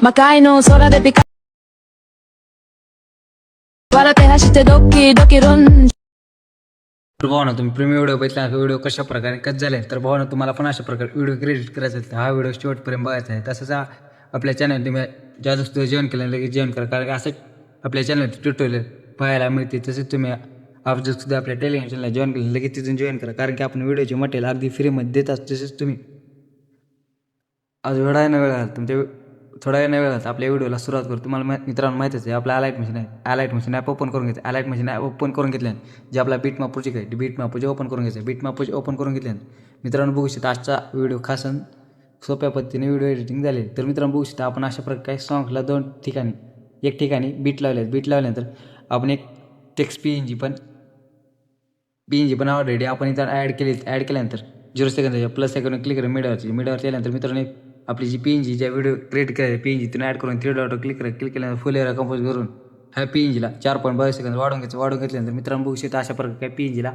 Makaino sola de picar. Guarda te hasite doki doki run. तर भावा ना तुम्ही प्रीमियम व्हिडिओ बघितला व्हिडिओ कशा प्रकारे कट झाले तर भावा ना तुम्हाला पण अशा प्रकारे व्हिडिओ क्रेडिट करायचा आहे हा व्हिडिओ शेवटपर्यंत बघायचा आहे तसंच आपल्या चॅनल तुम्ही ज्या वस्तू जेवण केलं लगेच जेवण करा कारण की असं आपल्या चॅनल ट्युटोरियल पाहायला मिळते तसेच तुम्ही आज सुद्धा आपल्या टेलिग्राम चॅनलला जॉईन केलं लगेच तिथून जॉईन करा कारण की आपण व्हिडिओचे मटेरियल अगदी फ्रीमध्ये देतात तसेच तुम्ही आज वेळा न वेळ तुमच्या थोड्या वेळ वेळात आपल्या व्हिडिओला सुरुवात करू तुम्हाला मित्रांनो माहितीच आहे आपला अलाइट मशीन आहे अलाइट मशीन ॲप ओपन करून घ्यायचं अलाइट मशीन ॲप ओपन करून घेतल्याने जे आपला बीट माप प्रोजेक्ट आहे बीट माप ओपन करून घ्यायचं बीट माप ओपन करून घेतल्याने मित्रांनो बघू शकता आजचा व्हिडिओ खास सोप्या पद्धतीने व्हिडिओ एडिटिंग झाले तर मित्रांनो बघू शकता आपण अशा प्रकारे सॉंग्सला दोन ठिकाणी एक ठिकाणी बीट लावल्यानंतर आपण एक टेक्स्ट पी एन जी पण ऑलरेडी आपण इथं ॲड केल्यानंतर 0 सेकंदाच्या प्लस सेकंड क्लिक करा मीडियावर केल्यानंतर मित्रांनो आपली जी पी एन जी ज्या व्हिडिओ क्रिएट करायची पी एन जी तुम्ही ॲड करून 3 डॉट क्लिक केल्यानंतर फुल एरिया कंपोज करून ह्या पी एन जीला 4.22 सेकंद वाढवून घेतल्यानंतर मित्रांनो बघू शकता अशा प्रकारे पी एन जीला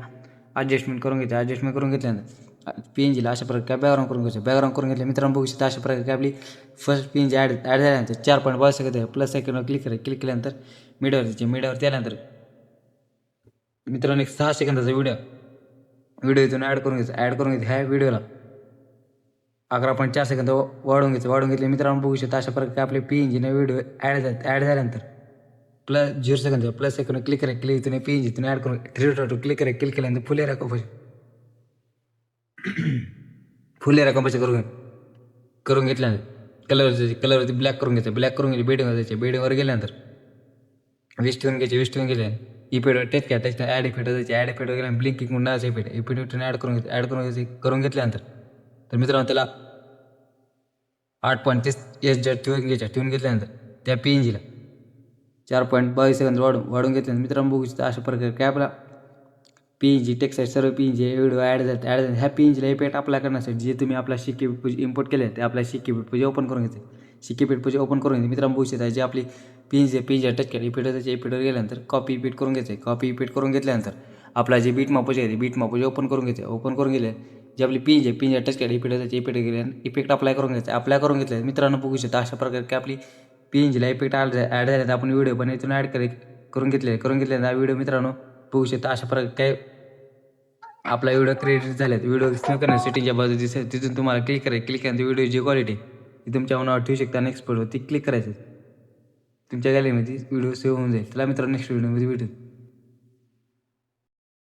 ॲडजस्टमेंट करून घेतल्यानंतर पी एन जीला अशा प्रकारे बॅकग्राऊंड करून घेतलं मित्रांनो बघू शकता अशा प्रकारे आपली first P N G add झाल्यानंतर 4.22 सेकंद प्लस सेकंडवर क्लिक केल्यानंतर मीडियावर त्यानंतर मित्रांनो एक 6 सेकंदाचा व्हिडिओ इथून ॲड करून घ्यायचा ह्या व्हिडिओला 11.4 सेकंद वाढवून घेतले मित्रांनो बघू शकता अशा प्रकारे आपले पी एन जीने व्हिडिओ ॲड झाल्यानंतर plus 0 second plus second click इथून पी एन जी इथून ॲड करून 3 डॉट क्लिक केल्यानंतर फुल एरिया कंपोज करून घेतल्यानंतर कलरवरती ब्लॅक करून घ्यायचे बेडिंगवर गेल्यानंतर वेस्ट ठेवून घ्यायचे इफेक्टवर टच ॲड इफेक्टवर गेल्या ब्लिंकिंग म्हणून नावाचं इफेक्ट ॲड करून घेतल्यानंतर तर मित्रांनो त्याला 8.30 एच ठेवून घेतल्यानंतर त्या पी एन जीला 4.22 सेकंद वाढून घेतल्यानंतर मित्रांनो बघू शकता अशा प्रकारे काय आपला पी एन जी टेक्स्ट सर्व P N G video add झाले ह्या पी एन जीला इफेक्ट अप्लाय करण्यासाठी जे तुम्ही आपला शिक्की पूजा इम्पोर्ट केले ते आपल्या शिक्की पूजा ओपन करून घ्यायचे ओपन करून घ्यायचे मित्रांनो बघू शकता जे आपली पी एन जी टच केली इफेक्टवर गेल्यानंतर कॉपी इफेक्ट करून घेतल्यानंतर आपला जे बीट मापूज आहे बीट मापूज ओपन करून गेले जे आपली पी एन जी टच केली इफेक्ट अप्लाय करून घेतले मित्रांनो बघू शकता अशा प्रकारे की आपली पी एन जीला इफेक्ट ॲड झाले आपण व्हिडिओ पण इथून ॲड करून घेतल्यानंतर व्हिडिओ मित्रांनो बघू शकता अशा प्रकारे काय आपला व्हिडिओ क्रिएट झाल्यात व्हिडिओ सेव्ह करण्यासाठी सेटिंगच्या बाजू दिसेल तिथून तुम्हाला क्लिक केल्यानंतर व्हिडिओची क्वालिटी ती तुमच्या मनावर ठेवू शकता नेक्स्ट फोटोवरती क्लिक करायचं तुमच्या गॅलरीमध्ये व्हिडिओ सेव्ह होऊन जाईल चला मित्रांनो नेक्स्ट व्हिडिओमध्ये भेटू